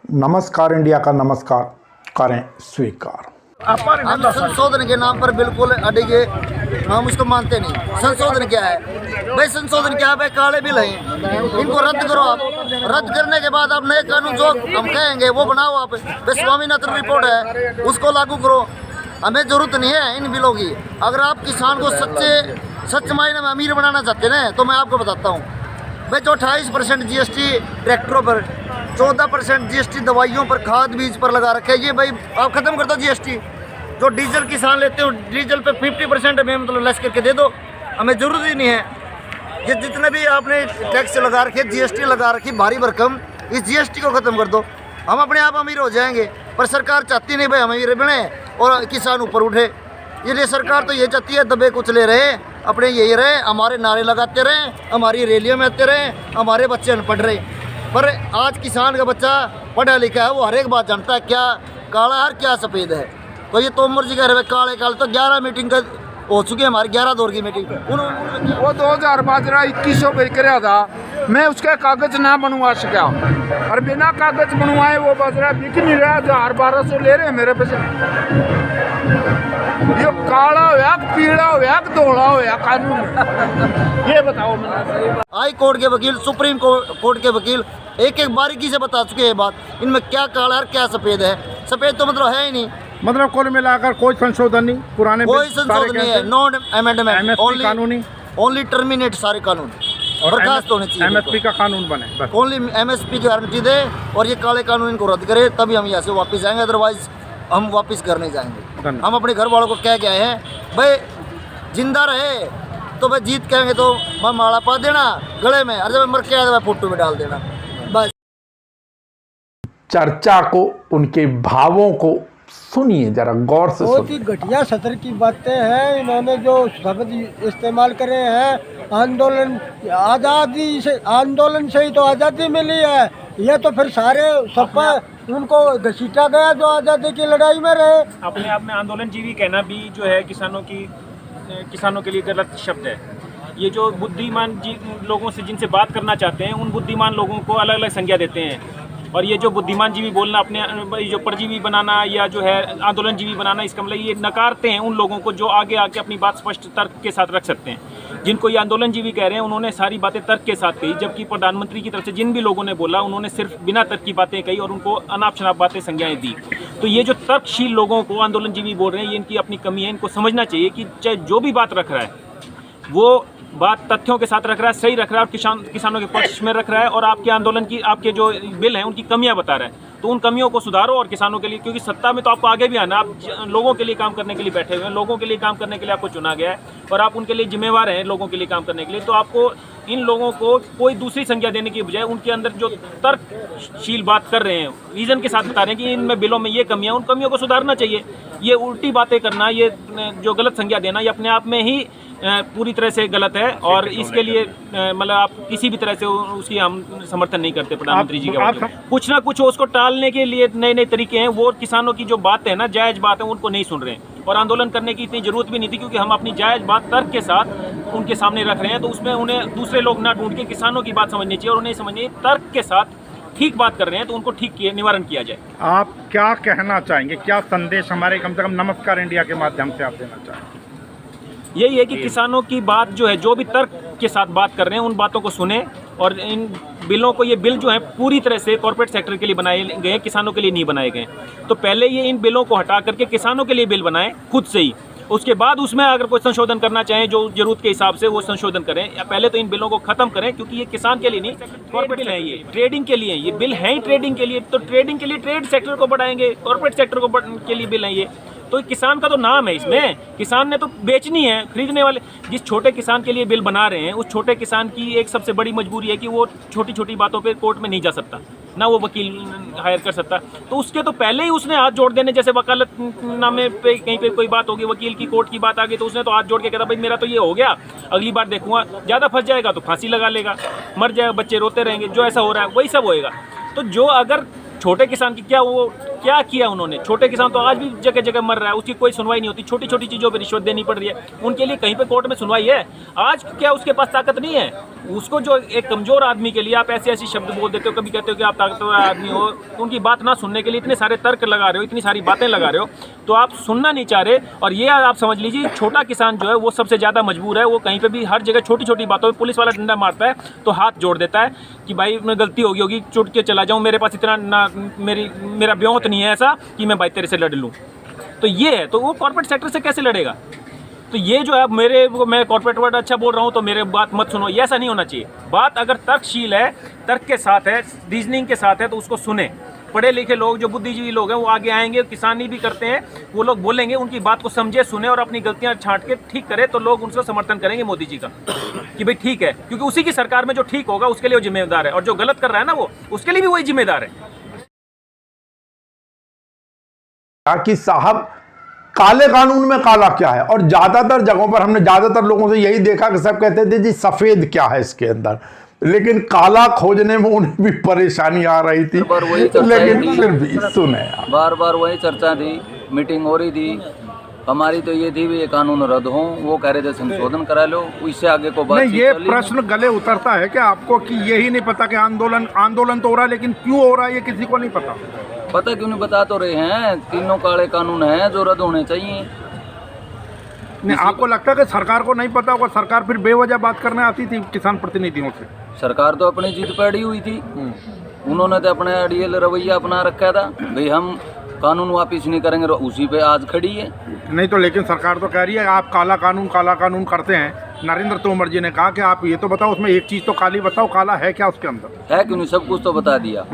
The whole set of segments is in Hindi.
नमस्कार इंडिया का नमस्कार करें स्वीकार। हम संशोधन के नाम पर बिल्कुल अड़िगे, हम उसको मानते नहीं। संशोधन क्या है भाई? संशोधन क्या है भाई? काले बिल हैं, इनको रद्द करो आप। रद्द करने के बाद आप नए कानून जो हम कहेंगे वो बनाओ आप। स्वामीनाथन रिपोर्ट है उसको लागू करो। हमें जरूरत नहीं है इन बिलों की। अगर आप किसान को सच्चे मायने में अमीर बनाना चाहते हैं तो मैं आपको बताता हूँ भाई, जो 28% GST ट्रैक्टरों पर, 14% GST दवाइयों पर, खाद बीज पर लगा रखे हैं, ये भाई आप खत्म कर दो GST। जो डीजल किसान लेते हो, डीजल पे 50% में मतलब लेस करके दे दो। हमें जरूरत ही नहीं है ये जितने भी आपने टैक्स लगा रखे, GST लगा रखी भारी भरकम, इस GST को ख़त्म कर दो। हम अपने आप अमीर हो जाएंगे। पर सरकार चाहती नहीं भाई हम अमीर बने और किसान ऊपर उठे। ये सरकार तो ये चाहती है दबे कुचले रहे, अपने यही रहे, हमारे नारे लगाते रहे, हमारी रैलियों में आते रहे, हमारे बच्चे अनपढ़ रहे। पर आज किसान का बच्चा पढ़ा लिखा है, वो हर एक बात जानता है क्या काला है क्या सफ़ेद है। तो ये तोमर जी कह रहे काले काले, तो 11 मीटिंग का हो चुकी है हमारी, 11 दौर की मीटिंग। वो 2000 बाजरा 2100 बेच कर था, मैं उसके कागज ना बनवा सका और बिना कागज बनवाए वो बाजरा बिक नहीं रहा। 1200 ले रहे हैं मेरे पैसे। ये काला होया, पीला होया, धोला होया कानून, ये बताओ। हाई कोर्ट के वकील, सुप्रीम कोर्ट के वकील एक एक बारीकी से बता चुके हैं बात, इनमें क्या काला है क्या सफ़ेद है। सफ़ेद तो मतलब है ही नहीं। मतलब कुल मिलाकर कोई संशोधन नहीं, पुराने कोई संशोधन नहीं है, नॉन अमेंडमेंट, कानूनी, ओनली टर्मिनेट सारे कानून बर्खास्त होने चाहिए। MSP का कानून बने, ओनली MSP की गारंटी दे और ये काले कानून इनको रद्द करे, तभी हम यहाँ से वापस जाएंगे, अदरवाइज हम वापस घर नहीं जाएंगे। हम अपने घर वालों को कह के आए हैं भाई जिंदा रहे तो भाई जीत कहेंगे तो मैं माला पा देना गले में, और जब मर के आया तो मैं फोटो में डाल देना बस। चर्चा को, उनके भावों को सुनिए जरा गौर से। बहुत ही घटिया सत्र की बातें हैं। इन्होंने जो शब्द इस्तेमाल करे हैं, आंदोलन, आज़ादी से, आंदोलन से ही तो आज़ादी मिली है। ये तो फिर सारे सपा उनको घसीटा गया जो आज़ादी की लड़ाई में रहे। अपने आप में आंदोलन जीवी कहना भी जो है किसानों के लिए गलत शब्द है। ये जो बुद्धिमान लोगों से जिनसे बात करना चाहते हैं, उन बुद्धिमान लोगों को अलग अलग संज्ञा देते हैं। और ये जो बुद्धिमान जीवी बोलना, अपने जो परजीवी बनाना या जो है आंदोलन जीवी बनाना, इसका मतलब ये नकारते हैं उन लोगों को जो आगे आके अपनी बात स्पष्ट तर्क के साथ रख सकते हैं। जिनको ये आंदोलन जीवी कह रहे हैं उन्होंने सारी बातें तर्क के साथ कही, जबकि प्रधानमंत्री की तरफ से जिन भी लोगों ने बोला उन्होंने सिर्फ बिना तर्क की बातें कही और उनको अनाप शनाप बातें संज्ञाएं दी। तो ये जो तर्कशील लोगों को आंदोलन जीवी बोल रहे हैं, ये इनकी अपनी कमी है। इनको समझना चाहिए कि चाहे जो भी बात रख रहा है वो बात तथ्यों के साथ रख रहा है, सही रख रहा है और किसानों के पक्ष में रख रहा है, और आपके आंदोलन की, आपके जो बिल हैं उनकी कमियां बता रहा है। तो उन कमियों को सुधारो और किसानों के लिए, क्योंकि सत्ता में तो आपको आगे भी आना, आप लोगों के लिए काम करने के लिए बैठे हुए हैं, लोगों के लिए काम करने के लिए आपको चुना गया है और आप उनके लिए जिम्मेवार हैं लोगों के लिए काम करने के लिए। तो आपको इन लोगों को कोई दूसरी संज्ञा देने की बजाय उनके अंदर जो तर्कशील बात कर रहे हैं, रीज़न के साथ बता रहे हैं कि इनमें बिलों में ये कमियां, उन कमियों को सुधारना चाहिए। ये उल्टी बातें करना, ये जो गलत संज्ञा देना, ये अपने आप में ही पूरी तरह से गलत है और इसके लिए मतलब आप किसी भी तरह से उसकी हम समर्थन नहीं करते प्रधानमंत्री जी के। कुछ ना कुछ उसको टालने के लिए नए नए तरीके हैं। वो किसानों की जो बात है ना, जायज़ बात है, उनको नहीं सुन रहे हैं और आंदोलन करने की इतनी ज़रूरत भी नहीं थी, क्योंकि हम अपनी जायज़ बात तर्क के साथ उनके सामने रख रहे हैं। तो उसमें उन्हें दूसरे लोग ना ढूंढ के किसानों की बात समझनी चाहिए और उन्हें समझनी तर्क के साथ ठीक बात कर रहे हैं तो उनको ठीक किए निवारण किया जाए। आप क्या कहना चाहेंगे, क्या संदेश हमारे कम से कम नमस्कार इंडिया के माध्यम से आप देना चाहेंगे? यही है कि किसानों की बात जो है, जो भी तर्क के साथ बात कर रहे हैं उन बातों को सुने और इन बिलों को, ये बिल जो है पूरी तरह से कॉर्पोरेट सेक्टर के लिए बनाए गए, किसानों के लिए नहीं बनाए गए। तो पहले ये इन बिलों को हटा करके किसानों के लिए बिल बनाएं खुद से ही, उसके बाद उसमें अगर कोई संशोधन करना चाहें जो जरूरत के हिसाब से वो संशोधन करें, या पहले तो इन बिलों को खत्म करें, क्योंकि ये किसान के लिए नहीं, कॉर्पोरेट बिल है, ये ट्रेडिंग के लिए, ये बिल है ही ट्रेडिंग के लिए। तो ट्रेडिंग के लिए ट्रेड सेक्टर को बढ़ाएंगे, कॉर्पोरेट सेक्टर के लिए बिल है ये। तो किसान का तो नाम है इसमें, किसान ने तो बेचनी है, खरीदने वाले जिस छोटे किसान के लिए बिल बना रहे हैं, उस छोटे किसान की एक सबसे बड़ी मजबूरी है कि वो छोटी छोटी बातों पे कोर्ट में नहीं जा सकता, ना वो वकील हायर कर सकता। तो उसके तो पहले ही उसने हाथ जोड़ देने, जैसे वकालतनामे पे कहीं पे कोई बात होगी, वकील की कोर्ट की बात आ गई, तो उसने तो हाथ जोड़ के कहता भाई मेरा तो ये हो गया, अगली बार देखूंगा, ज़्यादा फंस जाएगा तो फांसी लगा लेगा, मर जाएगा, बच्चे रोते रहेंगे, जो ऐसा हो रहा है वही सब होएगा। तो जो अगर छोटे किसान की, क्या वो क्या किया उन्होंने? छोटे किसान तो आज भी जगह जगह मर रहा है, उसकी कोई सुनवाई नहीं होती। छोटी छोटी चीज़ों पे रिश्वत देनी पड़ रही है, उनके लिए कहीं पे कोर्ट में सुनवाई है? आज क्या उसके पास ताकत नहीं है? उसको जो एक कमज़ोर आदमी के लिए आप ऐसे ऐसे शब्द बोल देते हो, कभी कहते हो कि आप ताकतवर आदमी हो, तो उनकी बात ना सुनने के लिए इतने सारे तर्क लगा रहे हो, इतनी सारी बातें लगा रहे हो, तो आप सुनना नहीं चाह रहे। और ये आप समझ लीजिए, छोटा किसान जो है वो सबसे ज़्यादा मजबूर है। वो कहीं पे भी हर जगह छोटी छोटी बातों पे पुलिस वाला डंडा मारता है तो हाथ जोड़ देता है कि भाई मैं गलती होगी छूट के चला जाऊँ, मेरे पास इतना ना मेरा ब्योंत नहीं है ऐसा कि मैं भाई तेरे से लड़ लूँ। तो ये है, तो वो कॉर्पोरेट सेक्टर से कैसे लड़ेगा? तो ये जो है मैं कॉर्पोरेट वर्ड अच्छा बोल रहा हूँ तो मेरे बात मत सुनो, ये ऐसा नहीं होना चाहिए। बात अगर तर्कशील है, तर्क के साथ है, रीजनिंग के साथ है, तो उसको सुने। पढ़े लिखे लोग, जो बुद्धिजीवी लोग हैं, वो आगे आएंगे, किसानी भी करते हैं, वो लोग बोलेंगे, उनकी बात को समझे, सुने और अपनी गलतियां छांट के ठीक करे, तो लोग उनसे समर्थन करेंगे मोदी जी का कि भाई ठीक है, क्योंकि उसी की सरकार में जो ठीक होगा उसके लिए वो जिम्मेदार है, और जो गलत कर रहा है ना वो उसके लिए भी वही जिम्मेदार है। कि साहब काले कानून में काला क्या है, और ज्यादातर जगहों पर हमने ज्यादातर लोगों से यही देखा कि सब कहते थे जी सफेद क्या है इसके अंदर, लेकिन काला खोजने में उन्हें भी परेशानी आ रही थी। लेकिन फिर भी सुने, बार बार वही चर्चा थी, मीटिंग हो रही थी हमारी, तो ये थी भी ये कानून रद्द हो, वो कह रहे थे संशोधन करा लो, उससे आगे को बात नहीं। ये प्रश्न गले उतरता है क्या आपको कि यही नहीं पता कि आंदोलन तो हो रहा है, लेकिन क्यों हो रहा है ये किसी को नहीं पता? पता क्यों नहीं? बता तो रहे हैं, तीनों काले कानून हैं जो रद्द होने चाहिए। नहीं, आपको लगता है कि सरकार को नहीं पता होगा? सरकार फिर बेवजह बात करने आती थी किसान प्रतिनिधियों से? सरकार तो अपनी जीत पे अड़ी हुई थी, उन्होंने तो अपना अड़ियल रवैया अपना रखा था, भाई हम कानून वापिस नहीं करेंगे, उसी पे आज खड़ी है। नहीं तो लेकिन सरकार तो कह रही है आप काला कानून करते हैं। नरेंद्र तोमर जी ने कहा कि आप ये तो बताओ, उसमें एक चीज़ तो काली बताओ, काला है क्या उसके अंदर? है क्यों नहीं, सब कुछ तो बता दिया।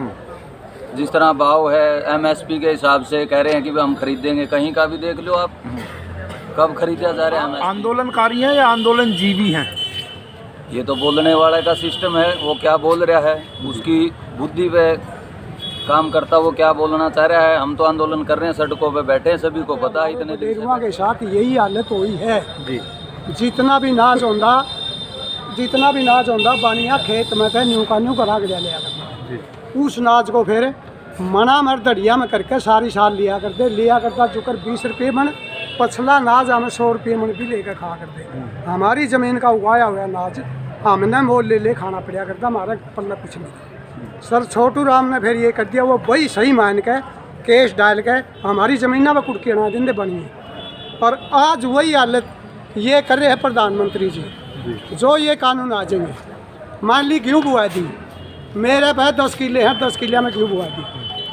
जिस तरह भाव है MSP के हिसाब से कह रहे हैं कि हम खरीदेंगे, कहीं का भी देख लो आप, कब खरीदा जा रहा है। आंदोलनकारी हैं या आंदोलन जीवी हैं? ये तो बोलने वाले का सिस्टम है, वो क्या बोल रहा है उसकी बुद्धि पे काम करता, वो क्या बोलना चाह रहा है। हम तो आंदोलन कर रहे हैं, सड़कों पे बैठे हैं, सभी को पता है। इतने डेरुआ के साथ यही हालत हुई है जी। जितना भी नाज होंदा बानिया खेत में थे, न्यू का न्यू करा के लिया करता, उस नाज को फिर मना मर दड़िया में करके सारी साल लिया करता चुकर 20 रुपये मन, पछला नाज हमें 100 रुपये मन भी लेकर खा करते। हमारी ज़मीन का उगाया हुआ नाज हमने मोल ले खाना पड़ा करता, हमारा पल्ला कुछ नहीं। सर छोटू राम ने फिर ये कर दिया, वो वही सही मान के केस डाल के हमारी ज़मीन में कुड़की अना दिन बनी है। और आज वही हालत ये कर रहे हैं प्रधानमंत्री जी, जो ये कानून आ जाएंगे। मान ली गेहूँ बुआ दी, मेरे पास 10 किले हैं, 10 किले में गेहूँ बुआ दी,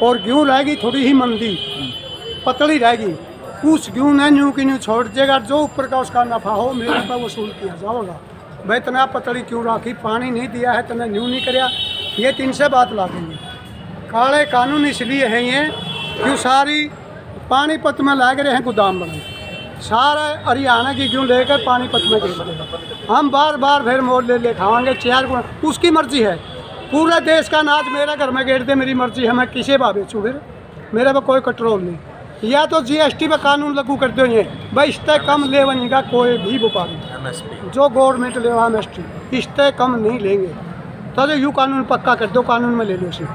और गेहूँ रहेगी थोड़ी ही मंदी, पतली रहेगी, उस गेहूँ ने न्यू की न्यू छोड़ देगा, जो ऊपर का उसका नफ़ा हो मेरे पर वसूल किया जाएगा। भाई इतना पतली क्यों राखी, पानी नहीं दिया है, इतना न्यू नहीं कराया, ये 3 से बात ला देंगे। काले कानून इसलिए हैं ये क्यों सारी पानीपत में ला रहे हैं गोदाम बनाए, सारा हरियाणा की गेहूँ लेकर पानीपत में गिर देगा। हम बार बार फिर मोल ले खाएंगे 4 गुना, उसकी मर्जी है। पूरे देश का अनाज मेरे घर में गेट दे, मेरी मर्जी है, मैं किसे बा बेचूँ, फिर मेरे पर कोई कंट्रोल नहीं। या तो GST पर कानून लागू कर दो, ये भाई इससे कम ले बनेगा कोई भी व्यापारी, जो गवर्नमेंट ले MSP इससे कम नहीं लेंगे, तो यूँ कानून पक्का कर दो, कानून में ले लो उसे।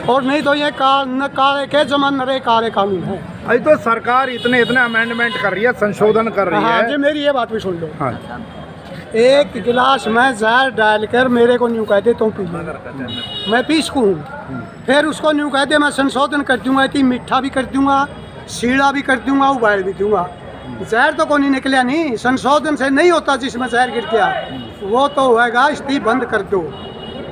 और नहीं तो ये काले के जमान नरे काले कानून है। अभी तो सरकार इतने अमेंडमेंट कर रही है, संशोधन कर रही है। जी मेरी ये बात भी सुन लो। हाँ। एक गिलास में जहर डालकर मेरे को न्यू कह दे तो पी ले, मैं पी सकूँ, फिर उसको न्यू कह दे मैं संशोधन कर दूंगा, इतनी मीठा भी कर दूंगा, सीढ़ा भी कर दूंगा, उबाल भी दूंगा, जहर तो कोई निकलिया नहीं। संशोधन से नहीं होता, जिसमें जहर गिर गया वो तो होएगा, इसकी बंद कर दो,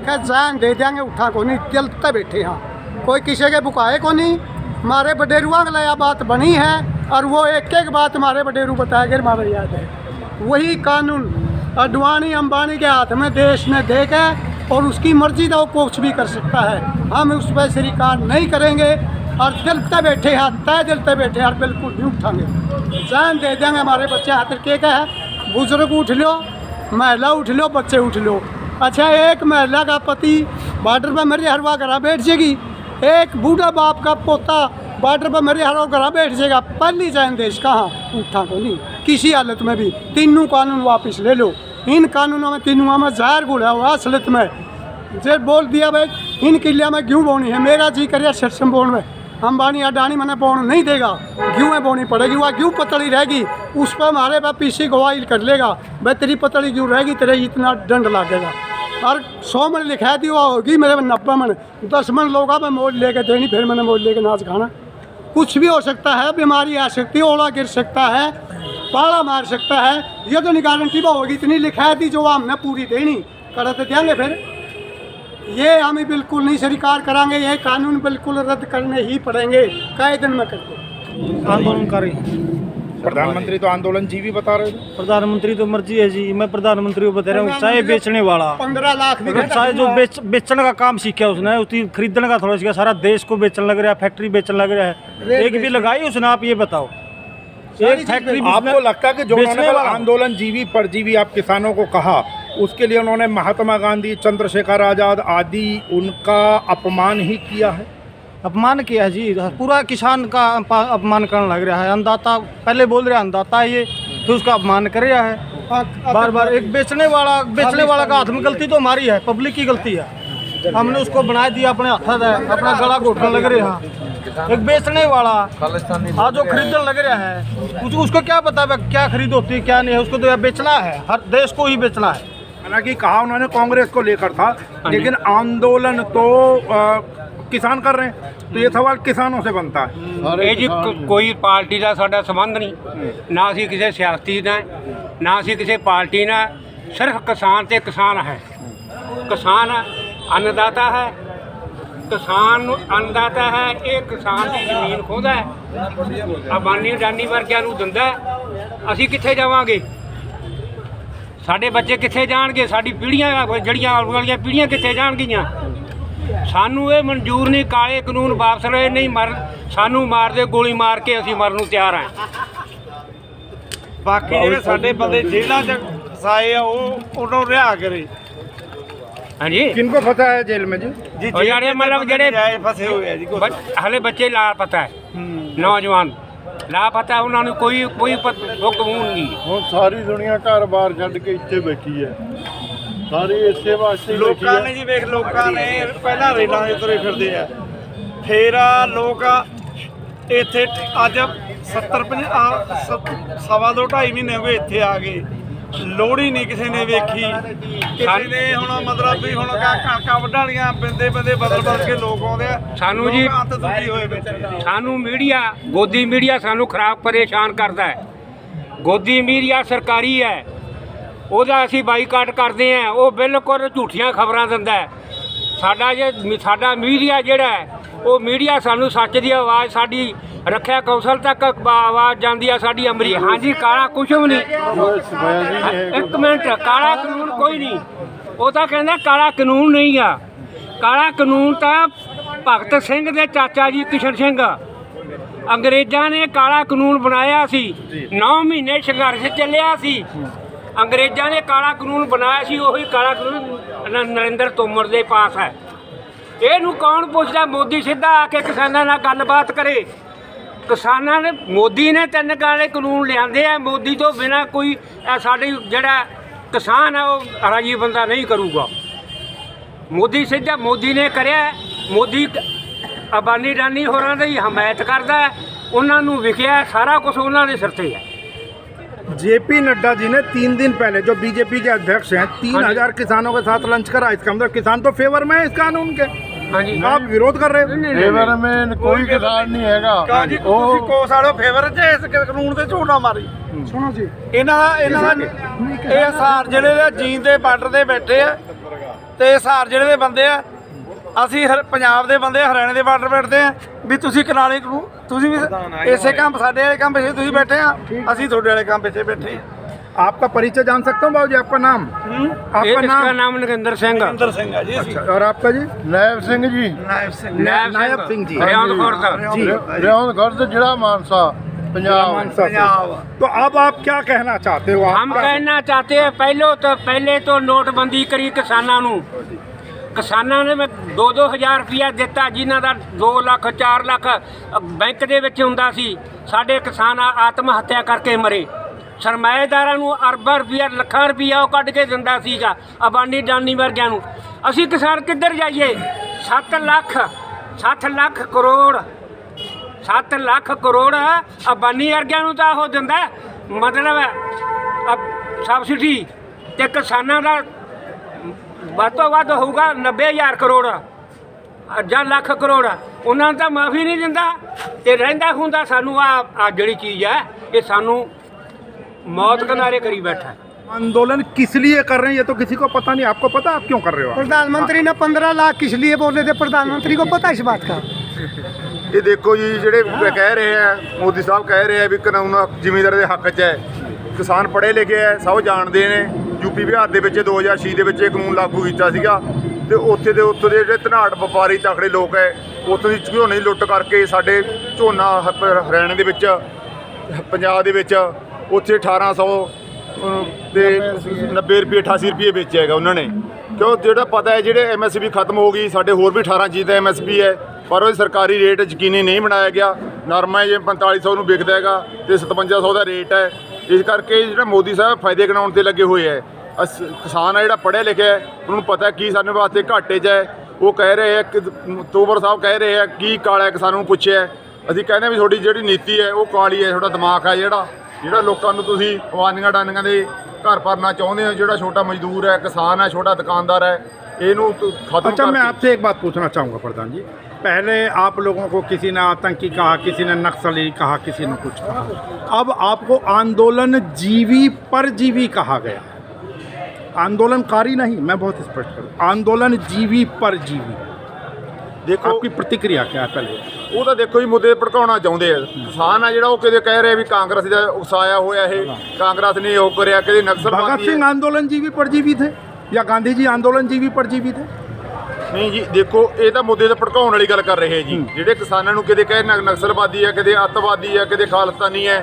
क्या जान दे देंगे, उठा को नहीं, चलते बैठे हाँ, कोई किसी के बुकाए को नहीं। हमारे बडेरुआ गया बात बनी है, और वो एक एक बात हमारे बडेरू बताया गया, हमारा याद है। वही कानून अडवाणी अंबानी के हाथ में देश ने दे के, और उसकी मर्जी तो वो कुछ भी कर सकता है, हम उस पर स्वीकार नहीं करेंगे। और दिलते बैठे हैं, तय दिलते बैठे हैं, बिल्कुल नहीं उठाएंगे, जान दे देंगे। हमारे बच्चे हाथ के क्या है, बुजुर्ग उठ लो, महिला उठ लो, बच्चे उठ लो। अच्छा, एक महिला का पति बॉर्डर पर मेरे हरवा करा बैठ जाएगी, एक बूढ़ा बाप का पोता बॉर्डर पर मेरे हरवा करा बैठ जाएगा, पहली जान देश कहाँ उठा को नहीं, किसी हालत में भी। तीनों कानून वापस ले लो, इन कानूनों में तीनों में जहर गुड़ा हुआ असलियत में। जे बोल दिया भाई इन किलिया में क्यों बोनी है, मेरा जी करिए सरसम बोन में अंबानी अडानी मैंने बोन नहीं देगा, गेहूँ बोनी पड़ेगी, वह गेहूँ पतली रहेगी, उस पर हमारे पास पीसी गवाही कर लेगा, भाई तेरी पतली गेहूँ रहेगी, तेरे इतना दंड लगेगा। और 100 मन लिखा दी वो होगी मेरे में 90 मन, 10 मन लोग मैं मोल लेके देनी, फिर मैंने मोल लेके नाच खाना। कुछ भी हो सकता है, बीमारी आ सकती है, ओला गिर सकता है, पाला मार सकता है, ये तो नहीं गारंटी होगी। इतनी लिखा दी जो हमने पूरी देनी करते देंगे, फिर ये हमें बिल्कुल नहीं स्वीकार कराएंगे, ये कानून बिल्कुल रद्द करने ही पड़ेंगे, कई दिन में करते। आंदोलनकारी प्रधानमंत्री तो आंदोलन जीवी बता रहे थे। प्रधानमंत्री तो मर्जी है जी, मैं प्रधानमंत्री को बता रहा हूँ, चाहे बेचने वाला 15 लाख भी चाहे जो बेचने का काम सीखा उसने, उसकी खरीदने का थोड़ा सीखा, सारा देश को बेचने लग रहा है, फैक्ट्री बेचने लग रहा है, एक भी लगाई उसने? आप ये बताओ, एक फैक्ट्री आपको लगता है कि जो उन्होंने कल आंदोलन जीवी परजीवी आप किसानों को कहा, उसके लिए उन्होंने महात्मा गांधी, चंद्रशेखर आजाद आदि उनका अपमान ही किया है? अपमान किया है जी, पूरा किसान का अपमान करने लग रहा है। अन्नदाता पहले बोल रहा है अन्नदाता है ये, फिर उसका अपमान कर रहा है बार बार। एक बेचने वाला का हाथ में गलती तो हमारी है, पब्लिक की गलती है, हमने उसको बना दिया अपने हाथ है, अपना गला घोटने लग रहा है। एक बेचने वाला आज जो खरीदने लग रहा है, उसको क्या पता है क्या खरीद होती है क्या नहीं है, उसको तो बेचना है, हर देश को ही बेचना है। हालांकि कहा उन्होंने कांग्रेस को लेकर था, लेकिन आंदोलन तो किसान कर रहे हैं, तो ये सवाल किसानों से बनता है। ਇਹ ਜੀ ਕੋਈ ਪਾਰਟੀ ਦਾ ਸਾਡਾ ਸੰਬੰਧ ਨਹੀਂ, ਨਾ ਅਸੀਂ ਕਿਸੇ ਸਿਆਸਤੀ ਨਾਲ, ਨਾ ਅਸੀਂ ਕਿਸੇ ਪਾਰਟੀ ਨਾਲ, ਸਿਰਫ ਕਿਸਾਨ ਤੇ ਕਿਸਾਨ ਹੈ। ਕਿਸਾਨ ਅੰਨਦਾਤਾ ਹੈ, ਕਿਸਾਨ ਨੂੰ ਅੰਨਦਾਤਾ ਹੈ, ਇਹ ਕਿਸਾਨ ਦੀ ਜ਼ਮੀਨ ਖੋਹਦਾ ਹੈ, ਅਬਾਨੀ ਅਡਾਨੀ ਵਰਗਿਆਂ ਨੂੰ ਦਿੰਦਾ ਹੈ। ਅਸੀਂ ਕਿੱਥੇ ਜਾਵਾਂਗੇ? ਸਾਡੇ ਬੱਚੇ ਕਿੱਥੇ ਜਾਣਗੇ? ਸਾਡੀ ਪੀੜ੍ਹੀਆਂ ਜਿਹੜੀਆਂ ਆਉਣ ਵਾਲੀਆਂ ਪੀੜ੍ਹੀਆਂ ਕਿੱਥੇ ਜਾਣਗੀਆਂ? ਸਾਨੂੰ ਇਹ ਮਨਜ਼ੂਰ ਨਹੀਂ, ਕਾਲੇ ਕਾਨੂੰਨ ਵਾਪਸ ਲਏ ਨਹੀਂ, ਸਾਨੂੰ ਮਾਰ ਦੇ, ਗੋਲੀ ਮਾਰ ਕੇ ਅਸੀਂ ਮਰਨ ਨੂੰ ਤਿਆਰ ਹਾਂ। ਬਾਕੀ ਜਿਹੜੇ ਸਾਡੇ ਬੰਦੇ ਜੇਲ੍ਹਾਂ 'ਚ ਫਸਾਏ ਆ ਉਹ ਉਹਨੂੰ ਰਿਹਾ ਕਰੇ। ਹਾਂਜੀ, किनको फंसा है जेल में जी? ਉਹ ਜਿਹੜੇ ਮਤਲਬ ਜਿਹੜੇ ਫਸੇ ਹੋਏ ਆ ਜੀ, ਹਲੇ ਬੱਚੇ ਲਾਪਤਾ ਹੈ, ਨੌਜਵਾਨ ਲਾਪਤਾ, ਉਹਨਾਂ ਨੂੰ ਕੋਈ ਹੁਕਮ ਨਹੀਂ। ਹੁਣ ਸਾਰੀ ਦੁਨੀਆ ਘਰ-ਬਾਰ ਛੱਡ ਕੇ ਇੱਥੇ ਬੈਠੀ ਹੈ, ਸਾਰੇ ਇਸੇ ਵਾਸਤੇ ਲੋਕਾਂ ਨੇ ਜੀ ਵੇਖ, ਲੋਕਾਂ ਨੇ ਪਹਿਲਾਂ ਰੇਲਾਂ ਦੇ ਤੁਰੇ ਫਿਰਦੇ ਆ, ਫੇਰ ਲੋਕ ਇੱਥੇ ਅੱਜ 2.5 ਮਹੀਨੇ ਹੋ ਗਏ ਇੱਥੇ ਆ ਗਏ, ਲੋੜ ਹੀ ਨਹੀਂ ਕਿਸੇ ਨੇ ਵੇਖੀ, ਕਿਸੇ ਨੇ ਹੁਣ ਮਤਲਬ ਵੀ ਹੁਣ ਕਣਕਾਂ ਵੱਢਣੀਆਂ, ਬਿੰਦੇ ਬਦਲ ਕੇ ਲੋਕ ਆਉਂਦੇ ਆ, ਸਾਨੂੰ ਜੀ ਅੰਤ ਦੁਖੀ ਹੋਏ ਬੈਠੇ। ਸਾਨੂੰ ਮੀਡੀਆ, ਗੋਦੀ ਮੀਡੀਆ ਸਾਨੂੰ ਖਰਾਬ ਪਰੇਸ਼ਾਨ ਕਰਦਾ ਹੈ। ਗੋਦੀ ਮੀਡੀਆ ਸਰਕਾਰੀ ਹੈ, ਉਹਦਾ ਅਸੀਂ ਬਾਈਕਾਟ ਕਰਦੇ ਹਾਂ, ਉਹ ਬਿਲਕੁਲ ਝੂਠੀਆਂ ਖਬਰਾਂ ਦਿੰਦਾ ਹੈ। ਸਾਡਾ ਮੀਡੀਆ ਜਿਹੜਾ ਹੈ, ਉਹ ਮੀਡੀਆ ਸਾਨੂੰ ਸੱਚ ਦੀ ਆਵਾਜ਼, ਸਾਡੀ ਰੱਖਿਆ ਕੌਂਸਲ ਤੱਕ ਆਵਾਜ਼ ਜਾਂਦੀ ਆ ਸਾਡੀ ਅਮਰੀ। ਹਾਂਜੀ, ਕਾਲਾ ਕੁਛ ਵੀ ਨਹੀਂ, ਇੱਕ ਮਿੰਟ, ਕਾਲਾ ਕਾਨੂੰਨ ਕੋਈ ਨਹੀਂ, ਉਹ ਤਾਂ ਕਹਿੰਦਾ ਕਾਲਾ ਕਾਨੂੰਨ ਨਹੀਂ ਆ। ਕਾਲਾ ਕਾਨੂੰਨ ਤਾਂ ਭਗਤ ਸਿੰਘ ਦੇ ਚਾਚਾ ਜੀ ਕਿਸ਼ਨ ਸਿੰਘ, ਅੰਗਰੇਜ਼ਾਂ ਨੇ ਕਾਲਾ ਕਾਨੂੰਨ ਬਣਾਇਆ ਸੀ, 9 ਮਹੀਨੇ ਸੰਘਰਸ਼ ਚੱਲਿਆ ਸੀ, ਅੰਗਰੇਜ਼ਾਂ ਨੇ ਕਾਲਾ ਕਾਨੂੰਨ ਬਣਾਇਆ ਸੀ, ਉਹੀ ਕਾਲਾ ਕਾਨੂੰਨ ਨਰਿੰਦਰ ਤੋਮਰ ਦੇ ਪਾਸ ਹੈ। ਇਹਨੂੰ ਕੌਣ ਪੁੱਛਦਾ? ਮੋਦੀ ਸਿੱਧਾ ਆ ਕੇ ਕਿਸਾਨਾਂ ਨਾਲ ਗੱਲਬਾਤ ਕਰੇ। ਕਿਸਾਨਾਂ ਨੇ, ਮੋਦੀ ਨੇ 3 ਕਾਲੇ ਕਾਨੂੰਨ ਲਿਆਂਦੇ ਆ, ਮੋਦੀ ਤੋਂ ਬਿਨਾਂ ਕੋਈ ਸਾਡੀ ਜਿਹੜਾ ਕਿਸਾਨ ਆ ਉਹ ਰਾਜੀ ਬੰਦਾ ਨਹੀਂ ਕਰੂਗਾ। ਮੋਦੀ ਸਿੱਧਾ, ਮੋਦੀ ਨੇ ਕਰਿਆ, ਮੋਦੀ ਅਬਾਨੀ ਅਡਾਨੀ ਹੋਰਾਂ ਦੀ ਹਮਾਇਤ ਕਰਦਾ, ਉਹਨਾਂ ਨੂੰ ਵਿਖਿਆ ਸਾਰਾ ਕੁਝ ਉਹਨਾਂ ਦੇ ਸਿਰ ਤੇ ਹੈ। जेपी नड्डा जी ने 3 दिन पहले, जो बीजेपी के अध्यक्ष हैं, 3000 किसानों के साथ लंच करा। इसका मतलब किसान तो फेवर में है इस कानून के। हाँ जी, आप विरोध कर रहे हो? ਫੇਵਰ में ਕੋਈ ਕਿਸਾਨ ਨਹੀਂ ਹੈਗਾ। ਤੁਸੀਂ ਕੋਸ ਵਾਲੋ ਫੇਵਰ 'ਚ ਇਸ ਕਾਨੂੰਨ ਤੇ ਝੂਠ ਨਾ ਮਾਰੀ। सुनो जी, ਇਹਨਾਂ ਦਾ ਇਹ ਹਸਾਰ ਜਿਹੜੇ ਆ ਜੀਂਦ ਦੇ ਬਾਰਡਰ ਤੇ ਬੈਠੇ ਆ, ਤੇ ਹਸਾਰ ਜਿਹੜੇ ਦੇ ਬੰਦੇ ਆ, ਅਸੀਂ ਪੰਜਾਬ ਦੇ ਬੰਦੇ ਹਰਿਆਣੇ ਦੇ ਬਾਰਡਰ ਬੈਠਦੇ ਆ, ਵੀ ਤੁਸੀਂ ਕਨਾਲੇ ਤੁਸੀਂ ਵੀ ਇਸੇ ਕੰਮ, ਸਾਡੇ ਵਾਲੇ ਕੰਮ ਪਿੱਛੇ ਤੁਸੀਂ ਬੈਠੇ ਆ, ਅਸੀਂ ਤੁਹਾਡੇ ਵਾਲੇ ਕੰਮ ਪਿੱਛੇ ਬੈਠੇ ਆ। आपका परिचय जान सकता हूँ बाबूजी? आपका नाम? आपका इसका नाम नरेंद्र सिंह। ਨਰਿੰਦਰ ਸਿੰਘ ਆ ਜੀ ਅਸੀਂ। और आपका जी? ਨਾਇਬ ਸਿੰਘ ਜੀ, नायब सिंह जी, हरियाणा खुर्द जी, ਰਿਆਉਂਦ ਖੁਰਦ ਜ਼ਿਲ੍ਹਾ ਮਾਨਸਾ, ਪੰਜਾਬ। मानसा से। तो अब आप क्या कहना चाहते हो? हम कहना चाहते हैं, पहले तो नोटबंदी करी किसानों ਨੂੰ। ਕਿਸਾਨਾਂ ਨੇ 2-2 ਹਜ਼ਾਰ ਰੁਪਇਆ ਦਿੱਤਾ, ਜਿਨ੍ਹਾਂ ਦਾ 2 ਲੱਖ 4 ਲੱਖ ਬੈਂਕ ਦੇ ਵਿੱਚ ਹੁੰਦਾ ਸੀ। ਸਾਡੇ ਕਿਸਾਨ ਆਤਮ ਹੱਤਿਆ ਕਰਕੇ ਮਰੇ। ਸਰਮਾਏਦਾਰਾਂ ਨੂੰ ਅਰਬਾਂ ਰੁਪਇਆ, ਲੱਖਾਂ ਰੁਪਇਆ ਉਹ ਕੱਢ ਕੇ ਦਿੰਦਾ ਸੀਗਾ ਅਬਾਨੀ ਅਡਾਨੀ ਵਰਗਿਆਂ ਨੂੰ। ਅਸੀਂ ਕਿਸਾਨ ਕਿੱਧਰ ਜਾਈਏ? 7 ਲੱਖ ਕਰੋੜ 7 ਲੱਖ ਕਰੋੜ ਅੰਬਾਨੀ ਵਰਗਿਆਂ ਨੂੰ ਤਾਂ ਉਹ ਦਿੰਦਾ, ਮਤਲਬ ਸਬਸਿਡੀ, ਤੇ ਕਿਸਾਨਾਂ ਦਾ ਵੱਧ ਤੋਂ ਵੱਧ ਹੋਊਗਾ 90,000 ਕਰੋੜ ਜਾਂ ਲੱਖ ਕਰੋੜ, ਉਹਨਾਂ ਨੂੰ ਤਾਂ ਮਾਫੀ ਨਹੀਂ ਦਿੰਦਾ। ਤੇ ਰਹਿੰਦਾ ਹੁੰਦਾ ਸਾਨੂੰ ਆ ਜਿਹੜੀ ਚੀਜ਼ ਹੈ, ਇਹ ਸਾਨੂੰ मौत किनारे करी बैठा है। आंदोलन किस लिए कर रहे हैं ये तो किसी को पता नहीं, आपको पता, आप क्यों कर रहे हो? प्रधानमंत्री ने 15 लाख किस लिए बोले थे, प्रधानमंत्री को पता इस बात का? ਇਹ ਦੇਖੋ ਜੀ, ਜਿਹੜੇ ਕਹਿ ਰਹੇ ਆ, ਮੋਦੀ ਸਾਹਿਬ ਕਹਿ ਰਹੇ ਆ ਵੀ ਕਾਨੂੰਨ ਜ਼ਿਮੀਂਦਾਰ ਦੇ ਹੱਕ 'ਚ ਹੈ, ਕਿਸਾਨ ਪੜ੍ਹੇ ਲਿਖੇ ਹੈ, ਸਭ ਜਾਣਦੇ ਨੇ। ਯੂਪੀ ਬਿਹਾਰ ਦੇ ਵਿੱਚ 2006 ਦੇ ਵਿੱਚ ਇਹ ਕਾਨੂੰਨ ਲਾਗੂ ਕੀਤਾ ਸੀਗਾ, ਤੇ ਉੱਥੇ ਦੇ ਜਿਹੜੇ ਧਨਾੜ ਵਪਾਰੀ ਤਕੜੇ ਲੋਕ ਹੈ, ਉੱਥੋਂ ਦੀ ਝੋਨੇ ਦੀ ਲੁੱਟ ਕਰਕੇ ਸਾਡੇ ਝੋਨਾ ਹਰਿਆਣੇ ਦੇ ਵਿੱਚ, ਪੰਜਾਬ ਦੇ ਵਿੱਚ ਉੱਥੇ 1800 ਤੇ 90 ਰੁਪਏ 88 ਰੁਪਏ ਵੇਚਿਆ ਹੈਗਾ ਉਹਨਾਂ ਨੇ। ਕਿਉਂ? ਜਿਹੜਾ ਪਤਾ ਹੈ ਜਿਹੜੇ MSP ਖਤਮ ਹੋ ਗਈ, ਸਾਡੇ ਹੋਰ ਵੀ 18 ਚੀਜ਼ ਦਾ MSP ਹੈ, ਪਰ ਉਹ ਸਰਕਾਰੀ ਰੇਟ ਯਕੀਨੀ ਨਹੀਂ ਬਣਾਇਆ ਗਿਆ। ਨਰਮਾ ਜੇ 4500 ਨੂੰ ਵਿਕਦਾ ਹੈਗਾ ਤੇ 5700 ਦਾ ਰੇਟ ਹੈ। ਇਸ ਕਰਕੇ ਜਿਹੜਾ ਮੋਦੀ ਸਾਹਿਬ ਫਾਇਦੇ ਗਿਣਾਉਣ ਤੇ ਲੱਗੇ ਹੋਏ ਹੈ। ਕਿਸਾਨ ਹੈ ਜਿਹੜਾ ਪੜ੍ਹਿਆ ਲਿਖਿਆ ਹੈ, ਉਹਨਾਂ ਨੂੰ ਪਤਾ ਕੀ ਸਾਡੇ ਵਾਸਤੇ ਘਾਟੇ 'ਚ ਹੈ। ਉਹ ਕਹਿ ਰਹੇ ਹੈ ਕਿ ਤੋਮਰ ਸਾਹਿਬ ਕਹਿ ਰਹੇ ਹੈ ਕੀ ਕਾਲਾ ਕਿਸਾਨ ਨੂੰ ਪੁੱਛਿਆ। ਅਸੀਂ ਕਹਿੰਦੇ ਵੀ ਤੁਹਾਡੀ ਜਿਹੜੀ ਨੀਤੀ ਹੈ ਉਹ ਕਾਲੀ ਹੈ, ਤੁਹਾਡਾ ਦਿਮਾਗ ਹੈ ਜਿਹੜਾ ਲੋਕਾਂ ਨੂੰ ਤੁਸੀਂ ਅਵਾਨੀਆਂ ਡਾਨੀਆਂ ਦੇ ਘਰ ਭਰਨਾ ਚਾਹੁੰਦੇ ਹੋ। ਜਿਹੜਾ ਛੋਟਾ ਮਜ਼ਦੂਰ ਹੈ, ਕਿਸਾਨ ਹੈ, ਛੋਟਾ दुकानदार है, ਇਹਨੂੰ खत्म। अच्छा, मैं आपसे एक बात पूछना चाहूँगा प्रधान जी, पहले आप लोगों को किसी ने आतंकी कहा, किसी ने नक्सली कहा, किसी ने कुछ कहा, अब आपको आंदोलन जीवी परजीवी कहा गया। आंदोलनकारी नहीं, मैं बहुत स्पष्ट करूँ, आंदोलन जीवी परजीवी। देखो आपकी प्रतिक्रिया क्या है पहले? ਉਹ ਤਾਂ ਦੇਖੋ ਜੀ, ਮੁੱਦੇ ਭੜਕਾਉਣਾ ਚਾਹੁੰਦੇ ਆ। ਕਿਸਾਨ ਆ ਜਿਹੜਾ ਉਹ ਕਿਤੇ ਕਹਿ ਰਿਹਾ ਵੀ ਕਾਂਗਰਸ ਦਾ ਉਕਸਾਇਆ ਹੋਇਆ ਇਹ, ਕਾਂਗਰਸ ਨੇ ਉਹ ਕਰਿਆ, ਕਿਤੇ ਨਕਸਲਵਾਦੀ। भगत सिंह आंदोलन जीवी परजीवी थे या गांधी जी आंदोलन जीवी परजीवी थे? ਨਹੀਂ ਜੀ, ਦੇਖੋ ਇਹ ਤਾਂ ਮੁੱਦੇ ਤੇ ਭੜਕਾਉਣ ਵਾਲੀ ਗੱਲ ਕਰ ਰਹੇ ਜੀ। ਜਿਹੜੇ ਕਿਸਾਨਾਂ ਨੂੰ ਕਿਤੇ ਕਹੇ ਨਕਸਲਵਾਦੀ ਹੈ, ਕਿਤੇ ਅੱਤਵਾਦੀ ਹੈ, ਕਿਤੇ ਖਾਲਿਸਤਾਨੀ ਹੈ,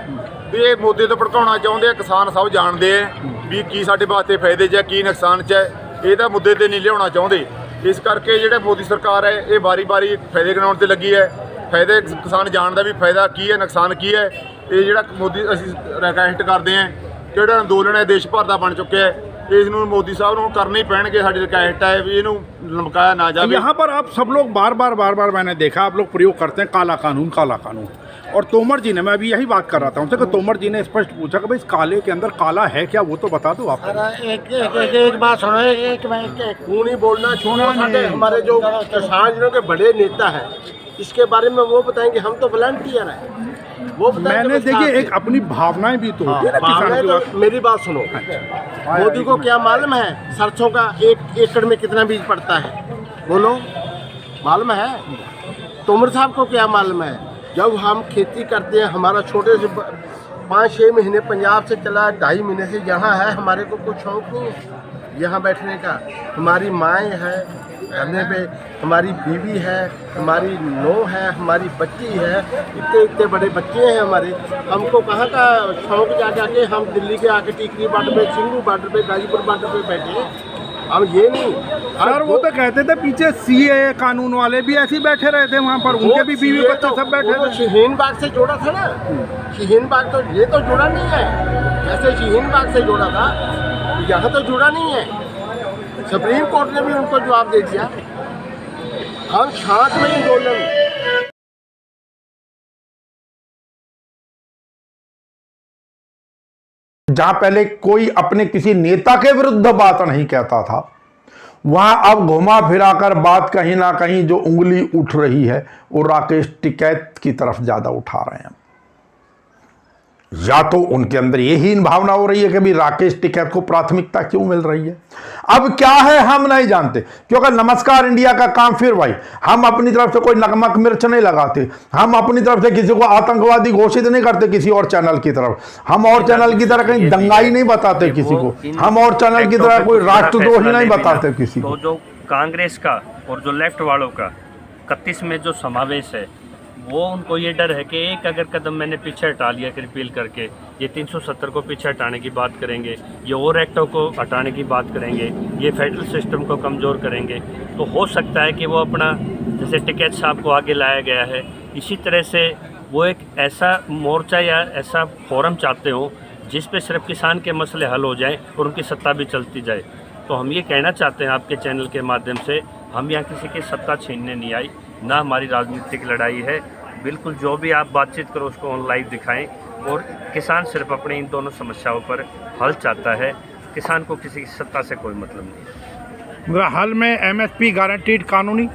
ਵੀ ਇਹ ਮੁੱਦੇ ਤੇ ਭੜਕਾਉਣਾ ਚਾਹੁੰਦੇ ਆ। ਕਿਸਾਨ ਸਭ ਜਾਣਦੇ ਆ ਵੀ ਕੀ ਸਾਡੇ ਵਾਸਤੇ ਫਾਇਦੇ 'ਚ ਹੈ, ਕੀ ਨੁਕਸਾਨ 'ਚ ਹੈ। ਇਹ ਤਾਂ ਮੁੱਦੇ ਤੇ ਨਹੀਂ ਲਿਆਉਣਾ ਚਾਹੁੰਦੇ। ਇਸ ਕਰਕੇ ਜਿਹੜੇ ਮੋਦੀ ਸਰਕਾਰ ਹੈ ਇਹ ਵਾਰੀ-ਵਾਰੀ ਫਾਇਦੇ ਗਿਣਾਉਣ ਤੇ ਲੱਗੀ ਹੈ। ਫਾਇਦੇ ਕਿਸਾਨ ਜਾਣਦਾ ਵੀ ਫਾਇਦਾ ਕੀ ਹੈ, ਨੁਕਸਾਨ ਕੀ ਹੈ। ਇਹ ਜਿਹੜਾ ਮੋਦੀ ਅਸੀਂ ਰਿਕਵੈਸਟ ਕਰਦੇ ਹਾਂ, ਜਿਹੜਾ ਅੰਦੋਲਨ ਹੈ ਦੇਸ਼ ਭਰ ਦਾ ਬਣ ਚੁੱਕਿਆ ਹੈ, ਇਸ ਨੂੰ ਮੋਦੀ ਸਾਹਿਬ ਨੂੰ ਕਰਨੇ ਹੀ ਪੈਣਗੇ। ਸਾਡੀ ਰਿਕਵੈਸਟ ਹੈ ਵੀ ਇਹਨੂੰ ਲਮਕਾਇਆ ਨਾ जाए। यहाँ पर आप सब लोग बार बार मैंने देखा आप लोग प्रयोग करते हैं काला कानून। और तोमर जी ने, मैं अभी यही बात कर रहा था उनसे कि तोमर जी ने स्पष्ट पूछा कि भाई इस काले के अंदर काला है क्या, वो तो बता दो आप। एक बात सुनो, एक खूनी बोलना छोड़ो। हमारे जो किसान जिलों के बड़े नेता हैं, इसके बारे में वो बताएंगे। हम तो वॉलंटियर हैं, वो मैंने देखिए एक अपनी भावनाएं भी तो होती है ना किसान की। तो मेरी बात सुनो, मोदी को क्या मालूम है सरसों का 1 एकड़ में कितना बीज पड़ता है? बोलो, मालूम है? तोमर साहब को क्या मालूम है? जब हम खेती करते हैं, हमारा छोटे से 5-6 महीने पंजाब से चला, 2.5 महीने से यहाँ है, हमारे को कुछ शौक नहीं है यहाँ बैठने का। हमारी माएँ है करने पे, हमारी बीवी है, हमारी नौं है, हमारी बच्ची है, इतने बड़े बच्चे हैं हमारे। हमको कहाँ का शौक जाके हम दिल्ली के आके टिकरी बॉर्डर पे, सिंगू बॉर्डर पे, गाजीपुर बॉर्डर पे बैठे। हम ये नहीं सर, वो तो कहते थे पीछे CAA कानून वाले भी ऐसे ही बैठे रहे थे वहाँ पर, उनके भी बीवी बच्चे सब बैठे थे। शाहीन बाग से जोड़ा था ना, शाहीन बाग तो ये तो जुड़ा नहीं है। जैसे शाहीन बाग से जोड़ा था, यहाँ तो जुड़ा नहीं है। सुप्रीम कोर्ट ने भी उनको जवाब दे दिया। हम शांतमय आंदोलन, जहां पहले कोई अपने किसी नेता के विरुद्ध बात नहीं कहता था, वहां अब घुमा फिराकर बात कहीं ना कहीं जो उंगली उठ रही है वो राकेश टिकैत की तरफ ज्यादा उठा रहे हैं। या तो उनके अंदर ये हीन भावना हो रही है कि भी राकेश टिकैत को प्राथमिकता क्यों मिल रही है। अब क्या है हम नहीं जानते, क्योंकि नमस्कार इंडिया का काम फिर भाई, हम अपनी तरफ से कोई नमक मिर्च नहीं लगाते, हम अपनी तरफ से किसी को आतंकवादी घोषित नहीं करते किसी और चैनल की तरफ, हम और चैनल की तरह कहीं दंगाई नहीं बताते किसी को, हम और चैनल की तरह कोई राष्ट्रद्रोही नहीं बताते किसी को। तो जो कांग्रेस का और जो लेफ्ट वालों का 31 में जो समावेश है, वो उनको ये डर है कि एक अगर कदम मैंने पीछे हटा लिया कि रिपील करके, ये 370 को पीछे हटाने की बात करेंगे, ये और एक्टों को हटाने की बात करेंगे, ये फेडरल सिस्टम को कमज़ोर करेंगे, तो हो सकता है कि वो अपना, जैसे टिकैत साहब को आगे लाया गया है, इसी तरह से वो एक ऐसा मोर्चा या ऐसा फोरम चाहते हो जिस पे सिर्फ किसान के मसले हल हो जाएं और उनकी सत्ता भी चलती जाए। तो हम ये कहना चाहते हैं आपके चैनल के माध्यम से, हम यहाँ किसी की सत्ता छीनने नहीं आई, ना हमारी राजनीतिक लड़ाई है, बिल्कुल जो भी आप बातचीत करो उसको ऑन लाइव दिखाएं। और किसान सिर्फ अपनी इन दोनों समस्याओं पर हल चाहता है, किसान को किसी सत्ता से कोई मतलब नहीं। हाल में MSP गारंटीड कानूनी,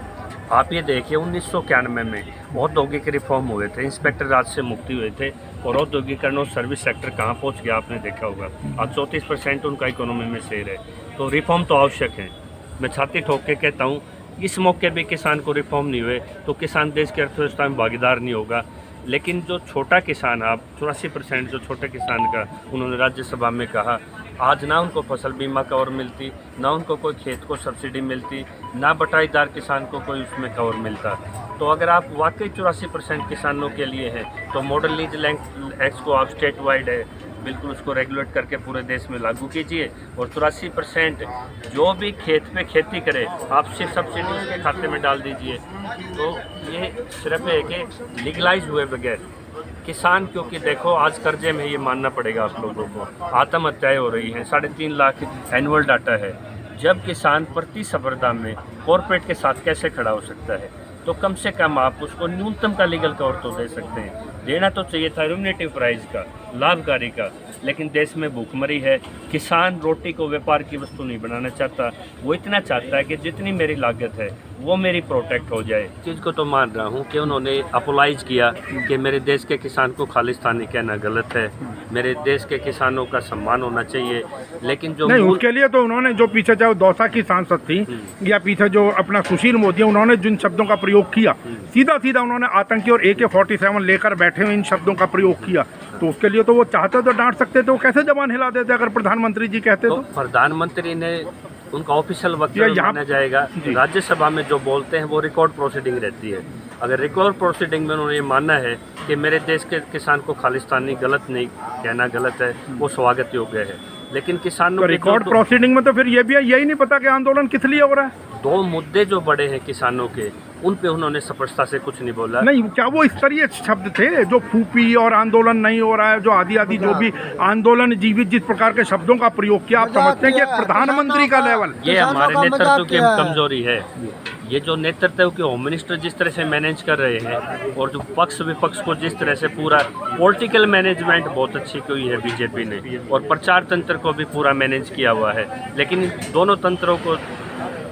आप ये देखिए 1991 में औद्योगिक रिफॉर्म हुए थे, इंस्पेक्टर राज से मुक्ति हुए थे, और औद्योगिकरण और सर्विस सेक्टर कहाँ पहुँच गया आपने देखा होगा। आज 34% उनका इकोनॉमी में शेयर है। तो रिफॉर्म तो आवश्यक है। मैं छाती ठोक के कहता हूँ, इस मौके भी किसान को रिफॉर्म नहीं हुए तो किसान देश की अर्थव्यवस्था में भागीदार नहीं होगा। लेकिन जो छोटा किसान, आप 84% जो छोटे किसान का उन्होंने राज्यसभा में कहा, आज ना उनको फसल बीमा कवर मिलती, ना उनको कोई खेत को सब्सिडी मिलती, ना बटाईदार किसान को कोई उसमें कवर मिलता। तो अगर आप वाकई 84% किसानों के लिए हैं तो मॉडल लीज एक्ट को आप स्टेट वाइड है बिल्कुल उसको रेगुलेट करके पूरे देश में लागू कीजिए। और 84% जो भी खेत पे खेती करे आप सिर्फ सब्सिडी उसके खाते में डाल दीजिए। तो ये सिर्फ है कि लीगलाइज हुए बगैर किसान, क्योंकि देखो आज कर्जे में ये मानना पड़ेगा आप लोगों को, आत्महत्याएं हो रही हैं, 3.5 लाख एनुअल डाटा है। जब किसान प्रतिस्पर्धा में कॉरपोरेट के साथ कैसे खड़ा हो सकता है, तो कम से कम आप उसको न्यूनतम का लीगल कवर तो दे सकते हैं। देना तो चाहिए था रेम्युनेटिव प्राइस का, लाभकारी का, लेकिन देश में भूखमरी है। किसान रोटी को व्यापार की वस्तु नहीं बनाना चाहता, वो इतना चाहता है कि जितनी मेरी लागत है वो मेरी प्रोटेक्ट हो जाए। चीज़ को तो मान रहा हूँ कि उन्होंने अपोलाइज किया कि मेरे देश के किसान को खालिस्तानी कहना गलत है, मेरे देश के किसानों का सम्मान होना चाहिए। लेकिन जो नहीं, उसके लिए तो उन्होंने जो पीछे चाहे दौसा की सांसद थी या पीछे जो अपना सुशील मोदी, उन्होंने जिन शब्दों का प्रयोग किया, सीधा सीधा उन्होंने आतंकी और AK-47 लेकर बैठे हुए इन शब्दों का प्रयोग किया। तो उसके लिए तो वो चाहते तो डांट सकते थे, वो कैसे जबान हिला देते अगर प्रधानमंत्री जी कहते तो। प्रधानमंत्री ने उनका ऑफिशियल वकील माना जाएगा। राज्यसभा में जो बोलते हैं वो रिकॉर्ड प्रोसीडिंग रहती है। अगर रिकॉर्ड प्रोसीडिंग में उन्होंने ये मानना है कि मेरे देश के किसान को खालिस्तानी गलत नहीं कहना गलत है, वो स्वागत योग्य है। लेकिन किसानों तो रिकॉर्ड प्रोसीडिंग में तो फिर ये भी है, यही नहीं पता कि आंदोलन किस लिए हो रहा है। दो मुद्दे जो बड़े हैं किसानों के, उन पे उन्होंने स्पष्टता से कुछ नहीं बोला। नहीं, क्या वो स्तरीय शब्द थे जो फूपी और आंदोलन नहीं हो रहा है, जो आदि जो भी आंदोलन जीवित जिस प्रकार के शब्दों का प्रयोग किया, आप समझते हैं कि एक प्रधानमंत्री का लेवल, ये हमारे नेतृत्व की कमजोरी है। ये जो नेतृत्व के होम मिनिस्टर जिस तरह से मैनेज कर रहे हैं और जो पक्ष विपक्ष को जिस तरह से पूरा पॉलिटिकल मैनेजमेंट बहुत अच्छी की है बीजेपी ने, और प्रचार तंत्र को भी पूरा मैनेज किया हुआ है। लेकिन इन दोनों तंत्रों को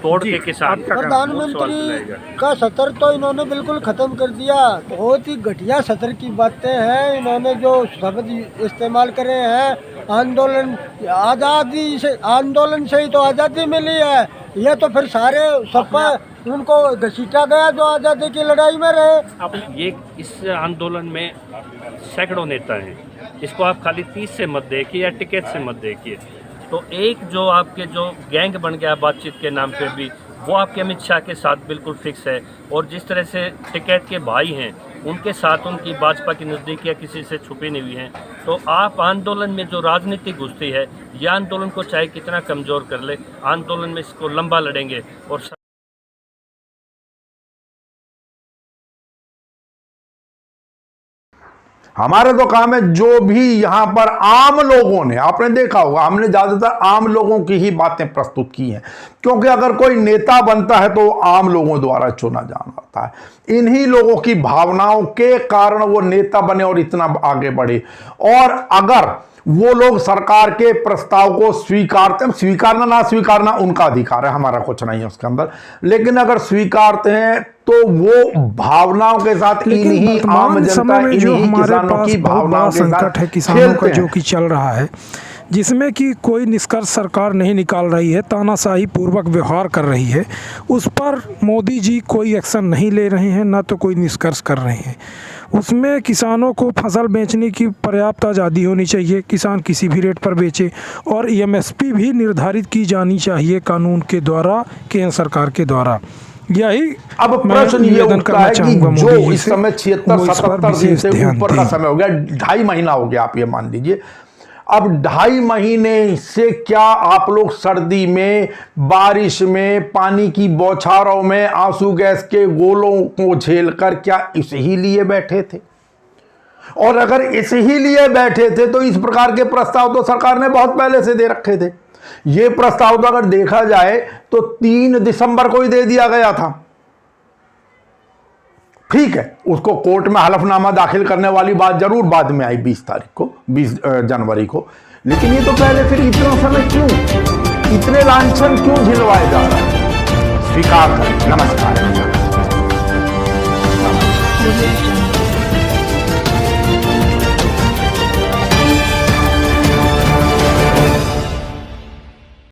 तोड़ के किसान, प्रधानमंत्री का सत्र तो इन्होंने बिल्कुल खत्म कर दिया। बहुत ही घटिया सत्र की बातें हैं। इन्होंने जो शब्द इस्तेमाल करे हैं, आंदोलन आज़ादी से, आंदोलन से ही तो आज़ादी मिली है। ये तो फिर सारे सपा उनको घसीटा गया जो आज़ादी की लड़ाई में रहे। अब ये इस आंदोलन में सैकड़ों नेता हैं, इसको आप खाली 30 से मत देखिए या टिकट से मत देखिए। तो एक जो आपके जो गैंग बन गया बातचीत के नाम पे भी, वो आपके अमित शाह के साथ बिल्कुल फिक्स है। और जिस तरह से टिकैत के भाई हैं उनके साथ उनकी भाजपा की नज़दीकियाँ किसी से छुपी नहीं हुई हैं। तो आप आंदोलन में जो राजनीति घुसती है, ये आंदोलन को चाहे कितना कमज़ोर कर ले, आंदोलन में इसको लंबा लड़ेंगे। और हमारा तो काम है जो भी यहाँ पर आम लोगों ने, आपने देखा होगा हमने ज़्यादातर आम लोगों की ही बातें प्रस्तुत की हैं, क्योंकि अगर कोई नेता बनता है तो आम लोगों द्वारा चुना जाना होता है। इन्हीं लोगों की भावनाओं के कारण वो नेता बने और इतना आगे बढ़े। और अगर वो लोग सरकार के प्रस्ताव को स्वीकारते हैं, स्वीकारना ना स्वीकारना उनका अधिकार है, हमारा कुछ नहीं है उसके अंदर, लेकिन अगर स्वीकारते हैं तो वो भावनाओं के साथ, इन्हीं आम जनता, इन्हीं किसानों की भावनाओं के संकट है किसानों का जो कि चल रहा है, जिसमें कि कोई निष्कर्ष सरकार नहीं निकाल रही है, तानाशाही पूर्वक व्यवहार कर रही है। उस पर मोदी जी कोई एक्शन नहीं ले रहे हैं, ना तो कोई निष्कर्ष कर रहे हैं। उसमें किसानों को फसल बेचने की पर्याप्त आज़ादी होनी चाहिए, किसान किसी भी रेट पर बेचे, और MSP भी निर्धारित की जानी चाहिए कानून के द्वारा, केंद्र सरकार के द्वारा। यही अब प्रश्न ये उठता है कि जो इस समय 76-77 दिन से ऊपर का समय हो गया, 2.5 महीना हो गया, आप ये मान लीजिए। अब 2.5 महीने से क्या आप लोग सर्दी में, बारिश में, पानी की बौछारों में, आंसू गैस के गोलों को झेलकर क्या इसी लिए बैठे थे? और अगर इसी लिए बैठे थे तो इस प्रकार के प्रस्ताव तो सरकार ने बहुत पहले से दे रखे थे। ये प्रस्ताव तो अगर देखा जाए तो 3 दिसंबर को ही दे दिया गया था। ठीक है, उसको कोर्ट में हलफनामा दाखिल करने वाली बात जरूर बाद में आई 20 तारीख को, 20 जनवरी को, लेकिन ये तो पहले फिर इतना समय क्यों, इतने लांछन क्यों झिलवाए जा रहे हैं? स्वीकार करें। नमस्कार।